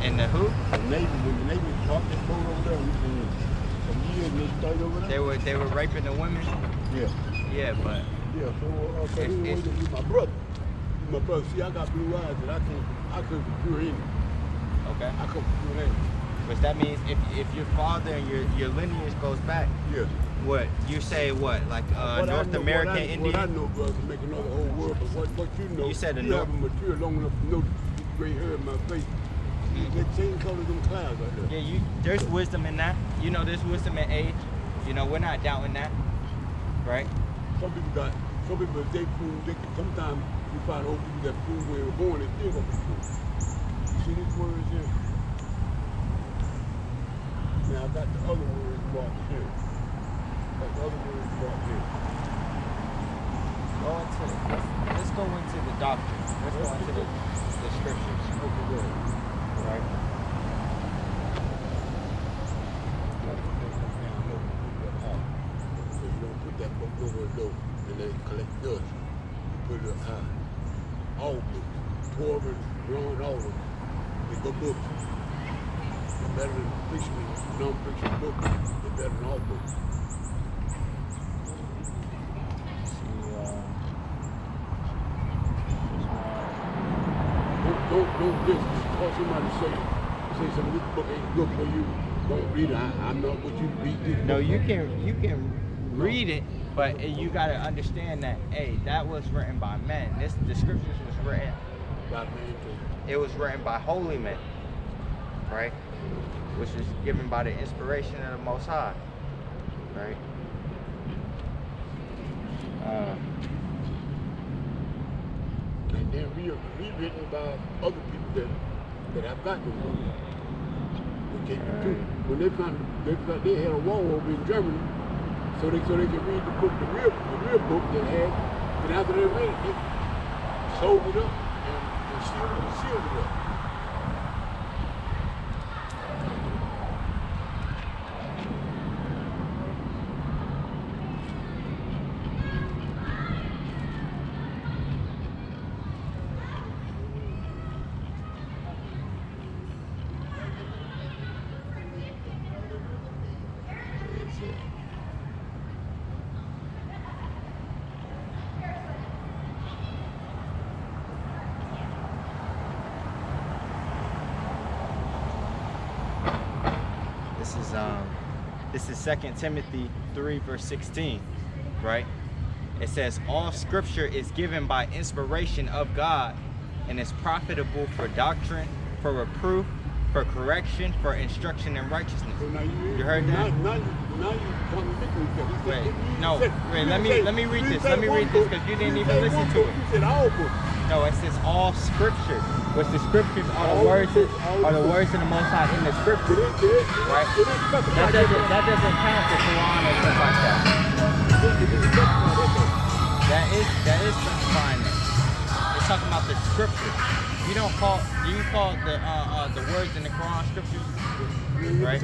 In the who? The Navy, when the Navy dropped that boat over there, some years and they stayed over there. They were raping the women? Yeah. Yeah, but... Yeah, so anyway, he's my brother. He's my brother. See, I got blue eyes and I come from pure Indian. Okay. I come from pure Indian. Which that means if your father and your lineage goes back, yeah. What you say? What like North American Indian? What I know, brother, to make another whole world. But what you know, you said you have a mature long enough to know the gray hair in my face. That same color them clouds right there. Yeah, there's wisdom in that. You know, there's wisdom in age. You know, we're not doubting that, right? Some people they fool. Sometimes you find old people that fool where they were born, they still gonna be fooled. See these words here? Now I got the other words marked here. Let's go into the doctrine. Let's go into the scriptures. Okay, good. Right? So you don't put that book over a door and let it collect dust. You put it up high. All books. 12 and drawing all of them. They go books. They're better than fiction, non-fiction books. They're better than all books. Don't just call somebody say something, this book ain't good for you. Don't read it. I'm not what you read this book. No, you can read it, but you gotta understand that, hey, that was written by men. The scriptures was written by men too. It was written by holy men, right? Which was given by the inspiration of the Most High, right? And then rewritten by other people that I've got to know. They came too. When they had a war over in Germany, so they could read the book, the real book they had. Then after they read it, they sold it up and sealed it up. This is 2 Timothy 3 verse 16, right? It says, all scripture is given by inspiration of God and is profitable for doctrine, for reproof, for correction, for instruction in righteousness. So now you heard that? Now you contradicting yourself. Wait, let me read this. Let me read this because you didn't even listen to it. You said all books. No, it says all scripture. Which the scriptures are the words of the Most High in the scriptures, right? That doesn't count the Quran or stuff like that. That is specifying it. It's talking about the scriptures. Do you call the words in the Quran scriptures? Right?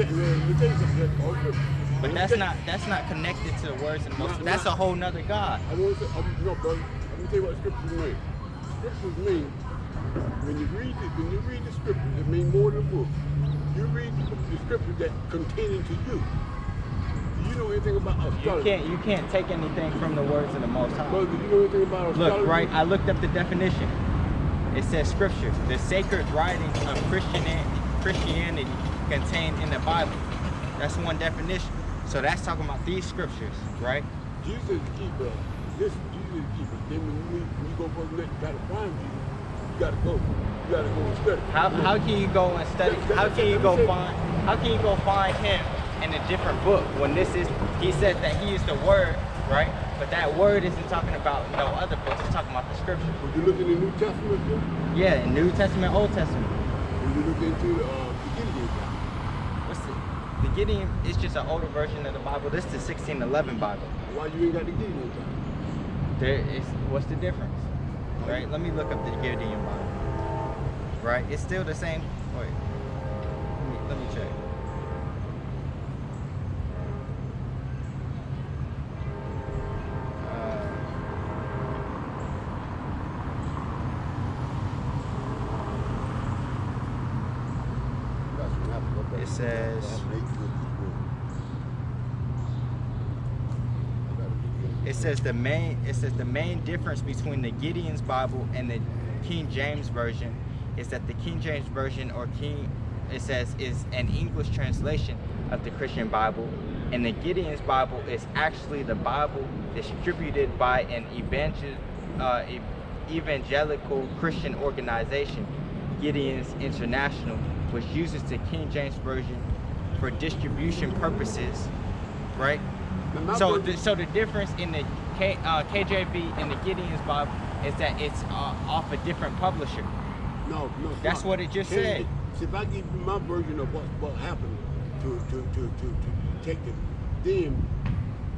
But that's not connected to the words in the Most High. That's a whole nother God. No, brother. Let me tell you what scriptures mean. Scriptures mean when you read the scriptures, it means more than a book. You read the scriptures that contain to you. Do you know anything about astrology? You can't take anything from the words of the Most High. Brother, do you know anything about astrology? Look, right, I looked up the definition. It says scriptures, the sacred writings of Christianity contained in the Bible. That's one definition. So that's talking about these scriptures, right? Jesus is the keeper. Listen, Jesus is the keeper. Then when you go for the next, you gotta find Jesus. You gotta go and study. How can you go and study? How can you go find him in a different book when he says that he is the word, right? But that word isn't talking about no other books, it's talking about the scriptures. Would you look in the New Testament too? Yeah, in New Testament, Old Testament. Would you look into the Gideon? What's the Gideon is just an older version of the Bible. This is the 1611 Bible. Why you ain't got the Gideon? What's the difference? Right? Let me look up the Gideon Bible. Right? It's still the same. Wait. Let me check. It says, the main difference between the Gideon's Bible and the King James Version is that the King James Version is an English translation of the Christian Bible, and the Gideon's Bible is actually the Bible distributed by an evangelical Christian organization, Gideon's International, which uses the King James Version for distribution purposes, right? So the difference in the KJV and the Gideon's Bible is that it's off a different publisher. No. That's what it just said. See, if I give you my version of what happened to take it, then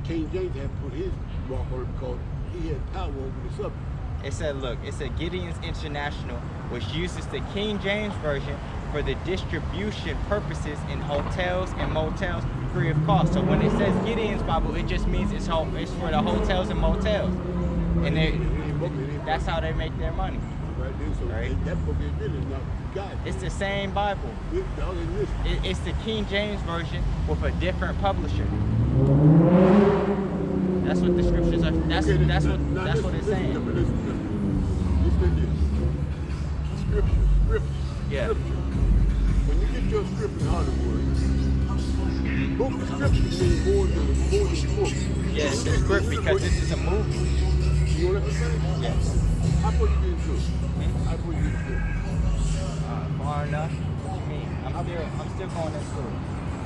King James had put his mark on it because he had power over the subject. It said, look, it said Gideon's International, which uses the King James Version for the distribution purposes in hotels and motels free of cost. So when it says Gideon's Bible, it just means it's for the hotels and motels. And that's how they make their money. Right? That book is really not God. It's the same Bible. It's the King James Version with a different publisher. That's what the scriptures are. That's what it's saying. Scripture. Yeah. When you get your script in Hollywood, book scripture means more than book. Yeah, it's a script because this is a movie. You want to finish? Yes. How far you get into it? How far you get into it? Far enough? What you mean? I'm still going to school.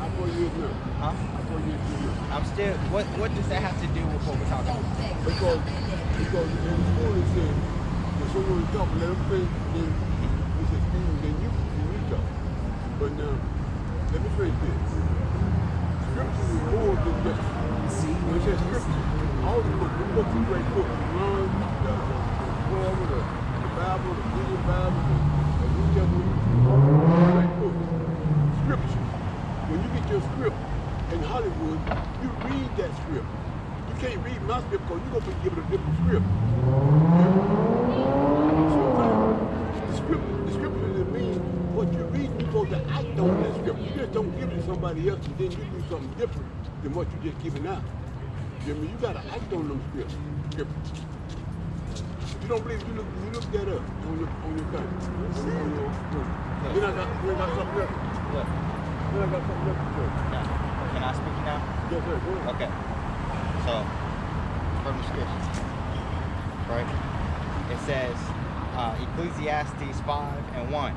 How far you get into it? Huh? How far you get into it? I'm still. What does that have to do with what we're talking about? Because in school it says when someone talk, let them think, then he says, then you talk. But now, let me phrase this. Scripture is more than just. When it says scripture, all the books are great books. Quran, the Bible, the Gideon Bible, the New Testament, great books. Scripture. When you get your script in Hollywood, you read that script. You can't read my script because you're going to be given a different script. The scripture means what you read, you're supposed to act on that script. You just don't give it to somebody else and then you do something different than what you're just giving out. You know, you got to act on them scripts. If you don't believe, you look that up on your thing. Then I got something else. Look. Then I got something else to say. Can I speak now? Yes, sir. Go ahead. Okay. So, from the scriptures, right? It says, Ecclesiastes 5:1.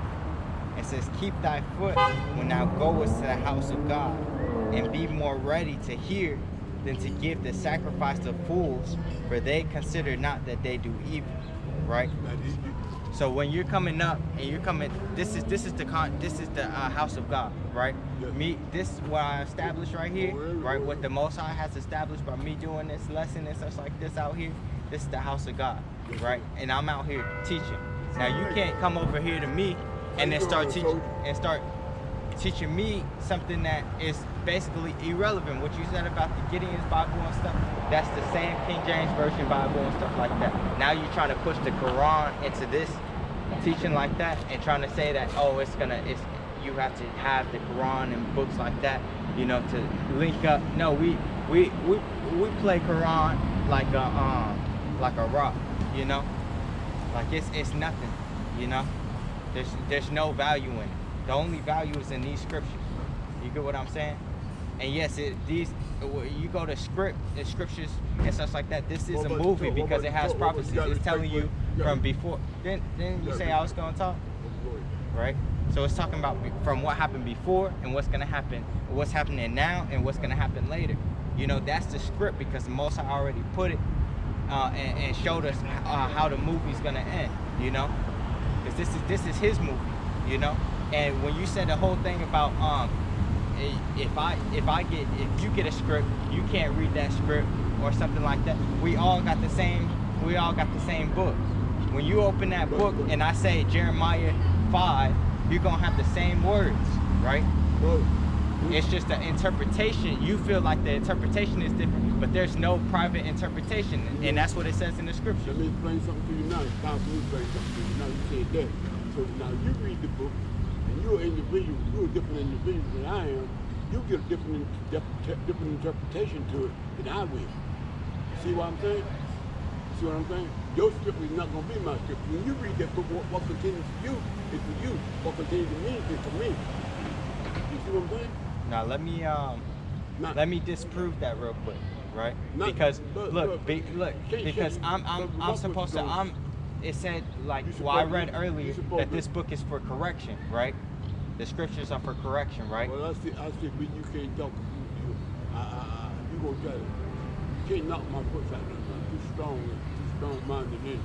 It says, keep thy foot when thou goest to the house of God, and be more ready to hear than to give the sacrifice to fools, for they consider not that they do evil. Right? So when you're coming up and you're coming, this is the house of God, right? Yes. This is what I established right here, right? What the Most High has established by me doing this lesson and such like this out here. This is the house of God, right? And I'm out here teaching. Now you can't come over here to me and then start teaching me something that is basically irrelevant. What you said about the Gideon's Bible and stuff, that's the same King James Version Bible and stuff like that. Now you're trying to push the Quran into this teaching like that and trying to say that, oh, you have to have the Quran and books like that, you know, to link up. No, we play Quran like a rock, you know, like it's nothing, you know. There's no value in it. The only value is in these scriptures. You get what I'm saying? And yes, you go to scriptures and stuff like that. This is a movie because it has prophecies. It's telling you from before. Then you say I was going to talk, right? So it's talking about from what happened before and what's going to happen, what's happening now and what's going to happen later. You know, that's the script because the Most High already put it and showed us how the movie's going to end. You know, because this is His movie. You know. And when you said the whole thing about if you get a script, you can't read that script or something like that. We all got the same book. When you open that book and I say Jeremiah 5, you're gonna have the same words, right? It's just the interpretation. You feel like the interpretation is different, but there's no private interpretation, and that's what it says in the scripture. Let me explain something to you now. It's time for me to explain something to you now. You said that. So now you read the book. You're an individual individual, you're a different individual than I am, you get a different interpretation to it than I will. See what I'm saying? See what I'm saying? Your scripture is not going to be my scripture. When you read that book, what continues for you is for you. What continues to me is for me. You see what I'm saying? Now let me disprove that real quick, right? Because look, because I'm supposed to it said like I read earlier that this book is for correction, right? The scriptures are for correction, right? Well, I see, but you can't talk. You gonna try to. You can't knock my foot out. I'm too strong-minded in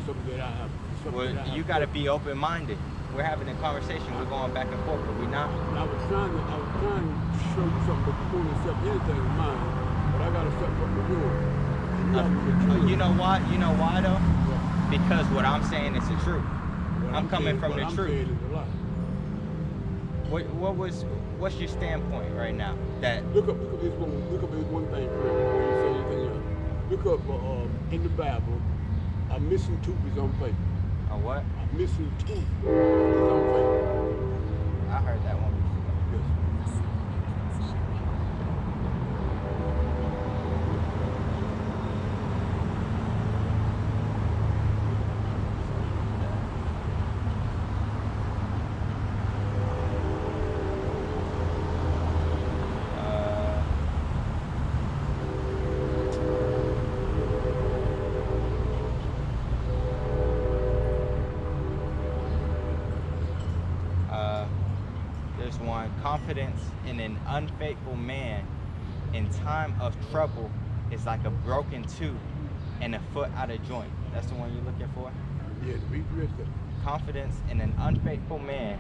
something that I have. Well, you got to be open-minded. We're having a conversation. We're going back and forth, but we're not. I was trying to show you something, but you won't accept anything of mine. But I got to accept something of yours. You know why? You know why though? Because what I'm saying is the truth. I'm coming from the truth. What's your standpoint right now? That look up this one thing first before you say anything else. Look up in the Bible, a missing tooth is on faith. A what? A missing tooth is on faith. I heard that one before. Yes. Confidence in an unfaithful man in time of trouble is like a broken tooth and a foot out of joint. That's the one you're looking for? Yeah, read the rest of it. Confidence in an unfaithful man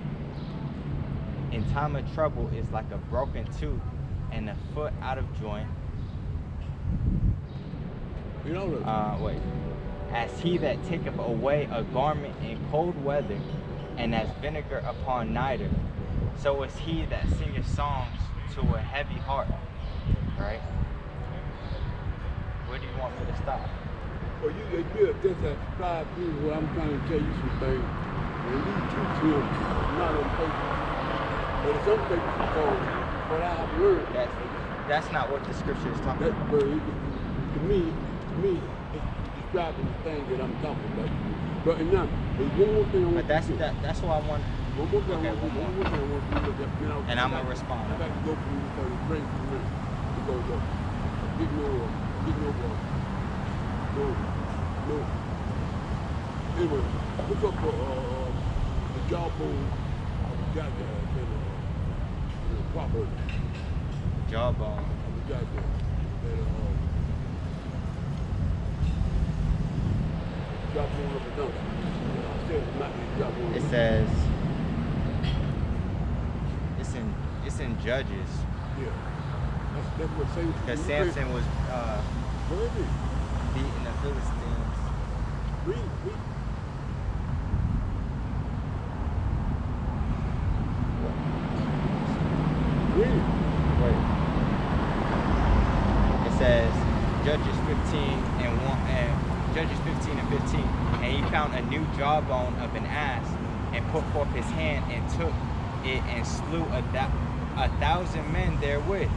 in time of trouble is like a broken tooth and a foot out of joint. You know wait. As he that taketh away a garment in cold weather, and as vinegar upon nitre, so is he that singeth songs to a heavy heart. Right? Where do you want me to stop? Well, you just have 5 years where I'm trying to tell you some things. And these truths here are not on paper. But it's on paper because what I have learned. That's not what the scripture is talking about. To me, it's describing the thing that I'm talking about. But now, there's one more thing I want to do. That's what I want. One more thing I want to do. And I'm going to respond. I got to go through because it's great for me to go there. Get no. Anyway, look up the jawbone of the jackass in the Proverbs. Jawbone. Of the jackass. Jawbone of the donkey. It says it's in Judges. Yeah. That's what Samson. Because Samson was beating the Philistines. Read. Wait. It says Judges 15:15, and he found a new jawbone of an ass, and put forth his hand and took it and slew 1,000 men therewith.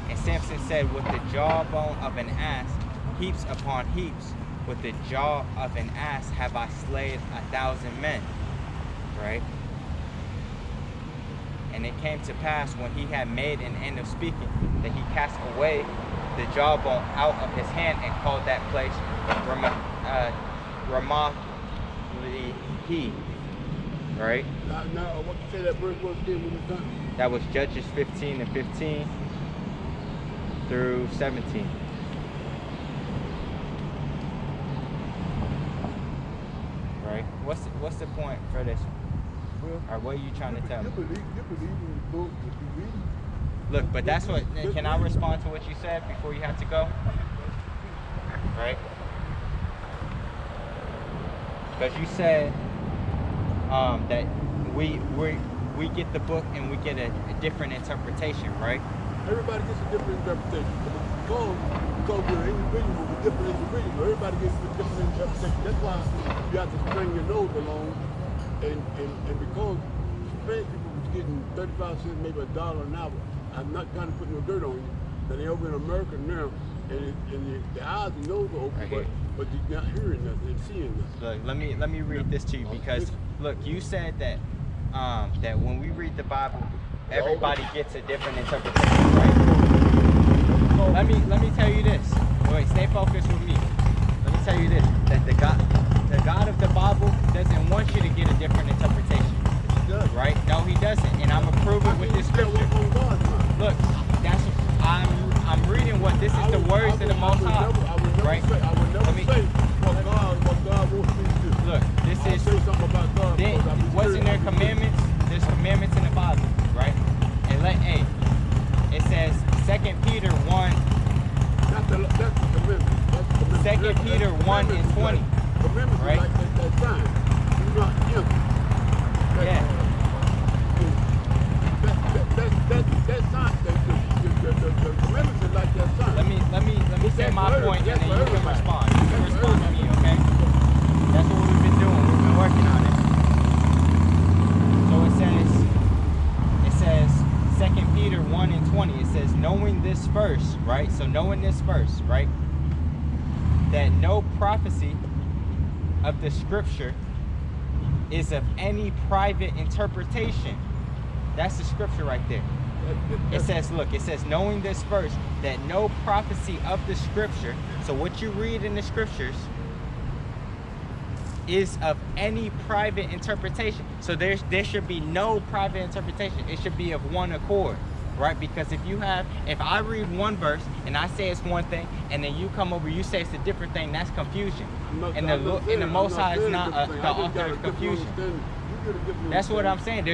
And Samson said, with the jawbone of an ass, heaps upon heaps, with the jaw of an ass have I slain 1,000 men. Right? And it came to pass when he had made an end of speaking, that he cast away the jawbone out of his hand and called that place Ramath-lehi. Right? Now, what you say that verse was again when it's done? That was Judges 15:15 through 17. Right? What's the point for this? Or what are you trying to tell me? You believe in the book that you read. Look, but that's what. Can I respond to what you said before you have to go? Right? Because you said that we get the book and we get a different interpretation, right? Everybody gets a different interpretation. Because we're individuals, we're different individuals. Everybody gets a different interpretation. That's why you have to string your nose along, and because fed people was getting 35 cents, maybe $1 an hour. I'm not trying to put no dirt on you, but they over in America now, and the eyes and nose are open, Right but they're not hearing nothing and seeing nothing. Look, let me read this to you, because look, you said that that when we read the Bible, everybody gets a different interpretation, right? Let me tell you this. Wait, stay focused with me. Let me tell you this: that the God of the Bible doesn't want you to get a different interpretation. He does. Right? No, he doesn't, and I'm gonna prove it with this scripture. Look, that's I'm reading what this is the words of the Most High. Right? I would never say what God wants me to do. Look, this I'll is. say something about God. Then, wasn't there commandments? There's commandments in the Bible, right? And it says 2 Peter 1. That's the commandment. 2 Peter 1 and 20. Commandments right? Like that sign. Do not empty. Yeah. That sign. The commandments is like that sign. Let me say my point, and then you can respond. You can respond to me, okay? That's what we've been doing. We've been working on it. So it says 2 Peter 1 and 20. It says, knowing this first, right? So knowing this first, right? That no prophecy of the scripture is of any private interpretation. That's the scripture right there. It says, look, it says, knowing this first, that no prophecy of the scripture, so what you read in the scriptures, is of any private interpretation. So there should be no private interpretation. It should be of one accord, right? Because if I read one verse and I say it's one thing, and then you come over, you say it's a different thing, that's confusion. And the Most High is not the author of confusion. That's what I'm saying.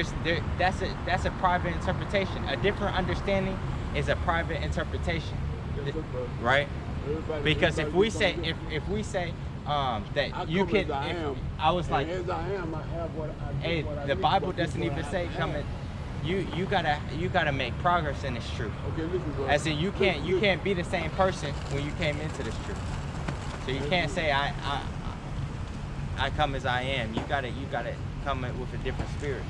That's a private interpretation. A different understanding is a private interpretation, right? Because if we say that you can, I was like, as I am, I have what I do. hey, the Bible doesn't even say come in. You gotta make progress in this truth. Okay, listen, bro. As in you can't be the same person when you came into this truth. So you can't say I come as I am. You gotta come in with a different spirit,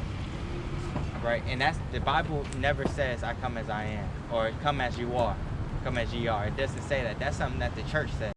right? And that's the Bible never says I come as I am or come as you are, come as ye are. It doesn't say that. That's something that the church says.